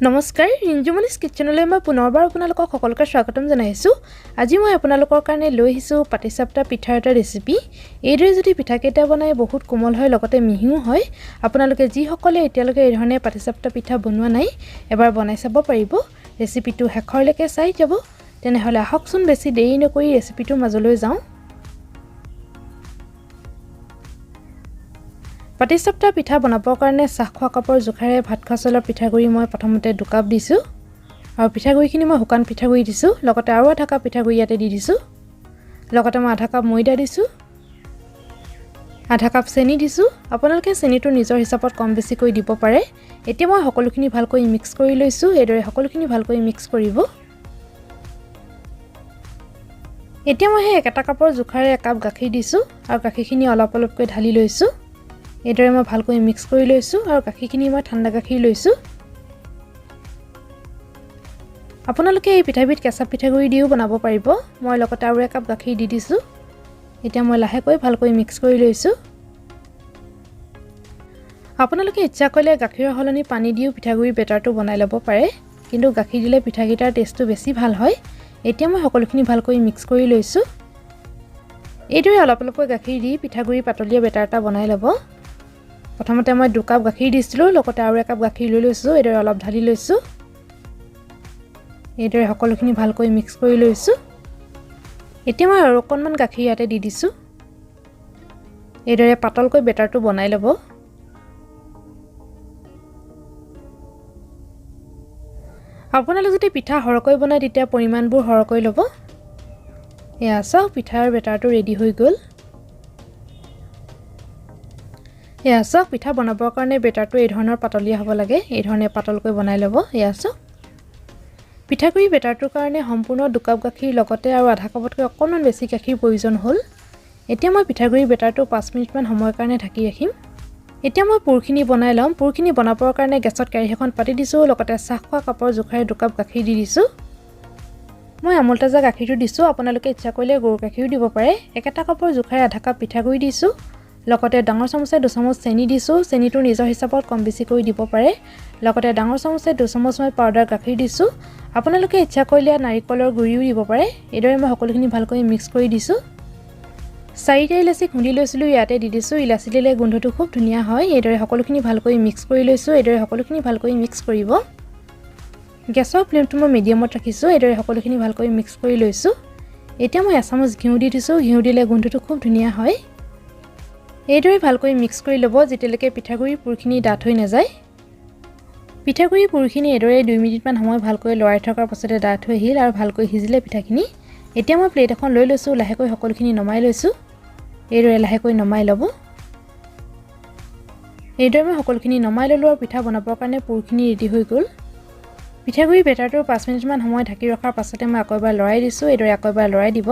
নমস্কাৰ ৰিঞ্জুমনিছ কিচেনলৈ মই পুনৰবাৰ আপোনালোকক সকলোকে স্বাগতম জনাইছোঁ। আজি মই আপোনালোকৰ কাৰণে লৈ আহিছোঁ পাটিচাপ্তা পিঠাৰ এটা ৰেচিপি। এইদৰে যদি পিঠাকেইটা বনাই বহুত কোমল হয় লগতে মিহিও হয়। আপোনালোকে যিসকলে এতিয়ালৈকে এই ধৰণে পাটিচাপ্তা পিঠা বনোৱা নাই এবাৰ বনাই চাব পাৰিব। ৰেচিপিটো শেষৰলৈকে চাই যাব। তেনেহ'লে আহকচোন বেছি দেৰি নকৰি ৰেচিপিটোৰ মাজলৈ যাওঁ। পাটিচাপ্তা পিঠা বনাবৰ কাৰণে চাহ খোৱা কাপৰ জোখাৰে ভাত খোৱা চাউলৰ পিঠাগুড়ি মই প্ৰথমতে 2 কাপ দিছোঁ আৰু পিঠাগুড়িখিনি মই শুকান পিঠাগুড়ি দিছোঁ। লগতে আৰু আধা কাপ পিঠাগুড়ি ইয়াতে দি দিছোঁ। লগতে মই আধা কাপ ময়দা দিছোঁ, আধা কাপ চেনি দিছোঁ। আপোনালোকে চেনিটো নিজৰ হিচাপত কম বেছি কৰি দিব পাৰে। এতিয়া মই সকলোখিনি ভালকৈ মিক্স কৰি লৈছোঁ। এইদৰে সকলোখিনি ভালকৈ মিক্স কৰিব। এতিয়া মই সেই একেটা কাপৰ জোখাৰে 1 কাপ গাখীৰ দিছোঁ আৰু গাখীৰখিনি অলপ অলপকৈ ঢালি লৈছোঁ। এইদৰে মই ভালকৈ মিক্স কৰি লৈছোঁ আৰু গাখীৰখিনি মই ঠাণ্ডা গাখীৰ লৈছোঁ। আপোনালোকে এই পিঠাবিধ কেঁচা পিঠাগুড়ি দিও বনাব পাৰিব। মই লগতে আৰু 1 কাপ গাখীৰ দি দিছোঁ। এতিয়া মই লাহেকৈ ভালকৈ মিক্স কৰি লৈছোঁ। আপোনালোকে ইচ্ছা কৰিলে গাখীৰৰ সলনি পানী দিও পিঠাগুড়িৰ বেটাৰটো বনাই ল'ব পাৰে, কিন্তু গাখীৰ দিলে পিঠাকেইটাৰ টেষ্টটো বেছি ভাল হয়। এতিয়া মই সকলোখিনি ভালকৈ মিক্স কৰি লৈছোঁ। এইদৰে অলপ অলপকৈ গাখীৰ দি পিঠাগুড়িৰ পাতলীয়া বেটাৰ এটা বনাই ল'ব। প্ৰথমতে মই 2 কাপ গাখীৰ দিছিলোঁ, লগতে আৰু 1 কাপ গাখীৰ লৈ লৈছোঁ। এইদৰে অলপ ঢালি লৈছোঁ। এইদৰে সকলোখিনি ভালকৈ মিক্স কৰি লৈছোঁ। এতিয়া মই আৰু অকণমান গাখীৰ ইয়াতে দি দিছোঁ। এইদৰে পাতলকৈ বেটাৰটো বনাই ল'ব। আপোনালোকে যদি পিঠা সৰহকৈ বনায় তেতিয়া পৰিমাণবোৰ সৰহকৈ ল'ব। এয়া চাওক পিঠাৰ বেটাৰটো ৰেডি হৈ গ'ল। এয়া চাওক পিঠা বনাবৰ কাৰণে বেটাৰটো এই ধৰণৰ পাতলীয়া হ'ব লাগে। এই ধৰণে পাতলকৈ বনাই ল'ব। এয়া চাওক পিঠাগুড়ি বেটাৰটোৰ কাৰণে সম্পূৰ্ণ 2 কাপ গাখীৰ লগতে আৰু আধা কাপতকৈ অকণমান বেছি গাখীৰ প্ৰয়োজন হ'ল। এতিয়া মই পিঠাগুড়ি বেটাৰটো 5 মিনিটমান সময়ৰ কাৰণে ঢাকি ৰাখিম। এতিয়া মই পুৰখিনি বনাই ল'ম। পুৰখিনি বনাবৰ কাৰণে গেছত কেৰাহী এখন পাতি দিছোঁ। লগতে চাহ খোৱা কাপৰ জোখাৰে 2 কাপ গাখীৰ দি দিছোঁ। মই আমুল তাজা গাখীৰটো দিছোঁ। আপোনালোকে ইচ্ছা কৰিলে গৰু গাখীৰো দিব পাৰে। একেটা কাপৰ জোখাৰে আধা কাপ পিঠাগুড়ি দিছোঁ। লগতে ডাঙৰ চামুচে 2 চামুচ চেনি দিছোঁ। চেনিটো নিজৰ হিচাপত কম বেছি কৰি দিব পাৰে। লগতে ডাঙৰ চামুচে 2 চামুচ মই পাউডাৰ গাখীৰ দিছোঁ। আপোনালোকে ইচ্ছা কৰিলে নাৰিকলৰ গুড়িও দিব পাৰে। এইদৰে মই সকলোখিনি ভালকৈ মিক্স কৰি দিছোঁ। 4টা ইলাচি খুন্দি লৈছিলোঁ, ইয়াতে দি দিছোঁ। ইলাচি দিলে গোন্ধটো খুব ধুনীয়া হয়। এইদৰে সকলোখিনি ভালকৈ মিক্স কৰি লৈছোঁ। এইদৰে সকলোখিনি ভালকৈ মিক্স কৰিব। গেছৰ ফ্লেমটো মই মিডিয়ামত ৰাখিছোঁ। এইদৰে সকলোখিনি ভালকৈ মিক্স কৰি লৈছোঁ। এতিয়া মই 1 চামুচ ঘিউ দি দিছোঁ। ঘিউ দিলে গোন্ধটো খুব ধুনীয়া হয়। এইদৰে ভালকৈ মিক্স কৰি ল'ব যেতিয়ালৈকে পিঠাগুড়িৰ পুৰখিনি ডাঠ হৈ নাযায়। পিঠাগুড়িৰ পুৰখিনি এইদৰে 2 মিনিটমান সময় ভালকৈ লৰাই থকাৰ পাছতে ডাঠ হৈ আহিল আৰু ভালকৈ সিজিলে পিঠাখিনি। এতিয়া মই প্লেট এখন লৈ লৈছোঁ। লাহেকৈ সকলোখিনি নমাই লৈছোঁ। এইদৰে লাহেকৈ নমাই ল'ব। এইদৰে মই সকলোখিনি নমাই ল'লোঁ আৰু পিঠা বনাবৰ কাৰণে পুৰখিনি ৰেডি হৈ গ'ল। পিঠাগুড়িৰ বেটাৰটো 5 মিনিটমান সময় ঢাকি ৰখাৰ পাছতে মই আকৌ এবাৰ লৰাই দিছোঁ। এইদৰে আকৌ এবাৰ লৰাই দিব।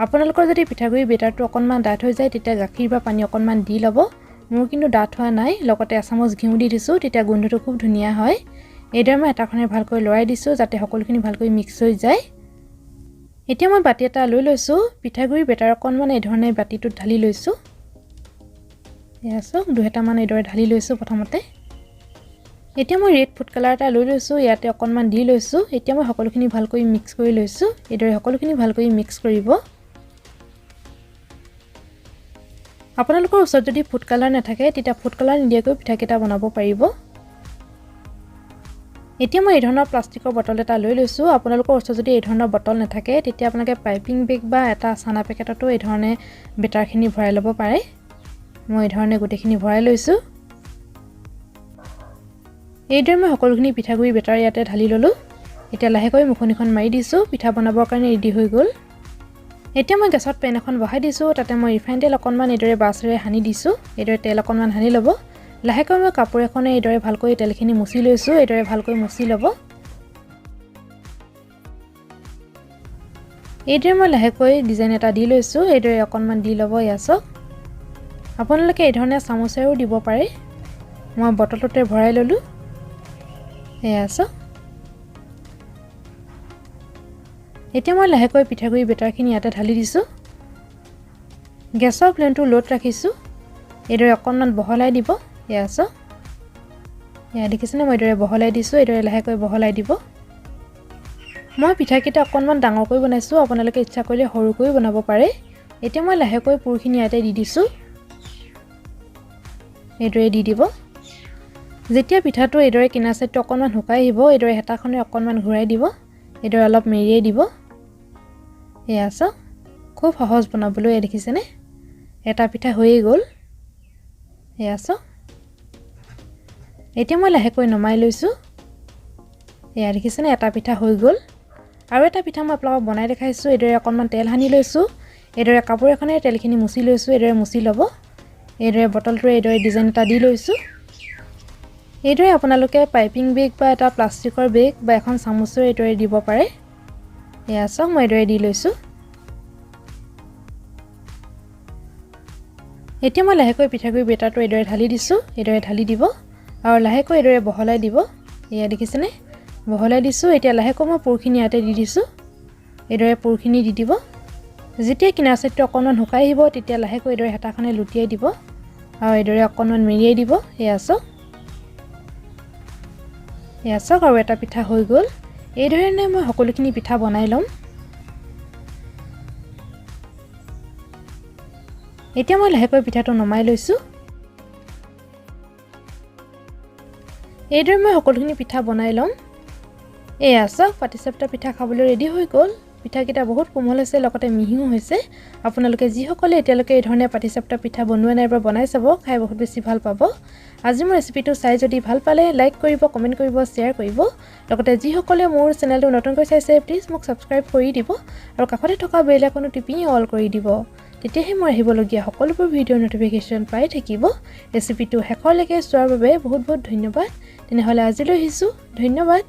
আপোনালোকৰ যদি পিঠাগুড়িৰ বেটাৰটো অকণমান ডাঠ হৈ যায় তেতিয়া গাখীৰ বা পানী অকণমান দি ল'ব। মোৰ কিন্তু ডাঠ হোৱা নাই। লগতে 1 চামুচ ঘিউ দি দিছোঁ। তেতিয়া গোন্ধটো খুব ধুনীয়া হয়। এইদৰে মই এটাখনে ভালকৈ লৰাই দিছোঁ যাতে সকলোখিনি ভালকৈ মিক্স হৈ যায়। এতিয়া মই বাতি এটা লৈ লৈছোঁ। পিঠাগুড়িৰ বেটাৰ অকণমান এই ধৰণে বাতিটোত ঢালি লৈছোঁ। এয়া চাওক 2টামান এইদৰে ঢালি লৈছোঁ প্ৰথমতে। এতিয়া মই ৰেড ফুড কালাৰ এটা লৈ লৈছোঁ। ইয়াতে অকণমান দি লৈছোঁ। এতিয়া মই সকলোখিনি ভালকৈ মিক্স কৰি লৈছোঁ। এইদৰে সকলোখিনি ভালকৈ মিক্স কৰিব। আপোনালোকৰ ওচৰত যদি ফুড কালাৰ নাথাকে তেতিয়া ফুড কালাৰ নিদিয়াকৈ পিঠাকেইটা বনাব পাৰিব। এতিয়া মই এই ধৰণৰ প্লাষ্টিকৰ বটল এটা লৈ লৈছোঁ। আপোনালোকৰ ওচৰত যদি এই ধৰণৰ বটল নাথাকে তেতিয়া আপোনালোকে পাইপিং বেগ বা এটা চানা পেকেটতো এই ধৰণে বেটাৰখিনি ভৰাই ল'ব পাৰে। মই এই ধৰণে গোটেইখিনি ভৰাই লৈছোঁ। এইদৰে মই সকলোখিনি পিঠাগুড়ি বেটাৰ ইয়াতে ঢালি ল'লোঁ। এতিয়া লাহেকৈ মুখনিখন মাৰি দিছোঁ। পিঠা বনাবৰ কাৰণে ৰেডি হৈ গ'ল। এতিয়া মই গেছত পেন এখন বহাই দিছোঁ। তাতে মই ৰিফাইন তেল অকণমান এইদৰে ব্ৰাছেৰে সানি দিছোঁ। এইদৰে তেল অকণমান সানি ল'ব। লাহেকৈ মই কাপোৰ এখনে এইদৰে ভালকৈ তেলখিনি মুচি লৈছোঁ। এইদৰে ভালকৈ মুচি ল'ব। এইদৰে মই লাহেকৈ ডিজাইন এটা দি লৈছোঁ। এইদৰে অকণমান দি ল'ব। এয়া চাওক আপোনালোকে এই ধৰণে চামুচেৰেও দিব পাৰে। মই বটলতে ভৰাই ল'লোঁ। এয়া চাওক এতিয়া মই লাহেকৈ পিঠাগুড়ি বেটাৰখিনি ইয়াতে ঢালি দিছোঁ। গেছৰ ফ্লেমটো ল'ত ৰাখিছোঁ। এইদৰে অকণমান বহলাই দিব। এয়া চাওক এয়া দেখিছেনে মই এইদৰে বহলাই দিছোঁ এইদৰে লাহেকৈ বহলাই দিব মই পিঠাকেইটা অকণমান ডাঙৰকৈ বনাইছোঁ আপোনালোকে ইচ্ছা কৰিলে সৰুকৈ বনাব পাৰে এতিয়া মই লাহেকৈ পুৰখিনি ইয়াতে দি দিছোঁ এইদৰে দি দিব যেতিয়া পিঠাটো এইদৰে কিনা সাইডটো অকণমান শুকাই আহিব এইদৰে হেতাখনে অকণমান ঘূৰাই দিব এইদৰে অলপ মেৰিয়াই দিব এয়া চাওক খুব সহজ বনাবলৈ দেখিছেনে এটা পিঠা হৈয়ে গ'ল এয়া চাওক এতিয়া মই লাহেকৈ নমাই লৈছোঁ এয়া দেখিছেনে এটা পিঠা হৈ গ'ল আৰু এটা পিঠা মই আপোনালোকক বনাই দেখাইছোঁ এইদৰে অকণমান তেল সানি লৈছোঁ এইদৰে কাপোৰ এখনেৰে তেলখিনি মুচি লৈছোঁ এইদৰে মুচি ল'ব এইদৰে বটলটোৰে এইদৰে ডিজাইন এটা দি লৈছোঁ এইদৰে আপোনালোকে পাইপিং বেগ বা এটা প্লাষ্টিকৰ বেগ বা এখন চামুচেৰে এইদৰে দিব পাৰে এয়া চাওক মই এইদৰে দি লৈছোঁ এতিয়া মই লাহেকৈ পিঠাগুড়ি বেটাৰটো এইদৰে ঢালি দিছোঁ এইদৰে ঢালি দিব আৰু লাহেকৈ এইদৰে বহলাই দিব এয়া দেখিছেনে বহলাই দিছোঁ এতিয়া লাহেকৈ মই পুৰখিনি ইয়াতে দি দিছোঁ এইদৰে পুৰখিনি দি দিব যেতিয়া কিনাৰ সাইডটো অকণমান শুকাই আহিব তেতিয়া লাহেকৈ এইদৰে হেতাখনে লুটিয়াই দিব আৰু এইদৰে অকণমান মেৰিয়াই দিব এয়া চাওক আৰু এটা পিঠা হৈ গ'ল এইদৰে মই সকলোখিনি পিঠা বনাই ল'ম এতিয়া মই লাহেকৈ পিঠাটো নমাই লৈছোঁ এইদৰে মই সকলোখিনি পিঠা বনাই ল'ম এয়া চাওক পাটিচাপ্টা পিঠা খাবলৈ ৰেডি হৈ গ'ল পিঠাকেইটা বহুত কোমল হৈছে লগতে মিহিও হৈছে আপোনালোকে যিসকলে এতিয়ালৈকে এই ধৰণে পাটিচাপ্টা পিঠা বনোৱা নাই বা বনাই চাব খাই বহুত বেছি ভাল পাব আজি মোৰ ৰেচিপিটো চাই যদি ভাল পালে লাইক কৰিব কমেণ্ট কৰিব শ্বেয়াৰ কৰিব লগতে যিসকলে মোৰ চেনেলটো নতুনকৈ চাইছে প্লিজ মোক ছাবস্ক্ৰাইব কৰি দিব আৰু কাষতে থকা বেল আইকনটো টিপি অল কৰি দিব তেতিয়াহে মই আহিবলগীয়া সকলোবোৰ ভিডিঅ'ৰ নটিফিকেশ্যন পাই থাকিব ৰেচিপিটো শেষলৈকে চোৱাৰ বাবে বহুত বহুত ধন্যবাদ তেনেহ'লে আজিলৈ আহিছোঁ ধন্যবাদ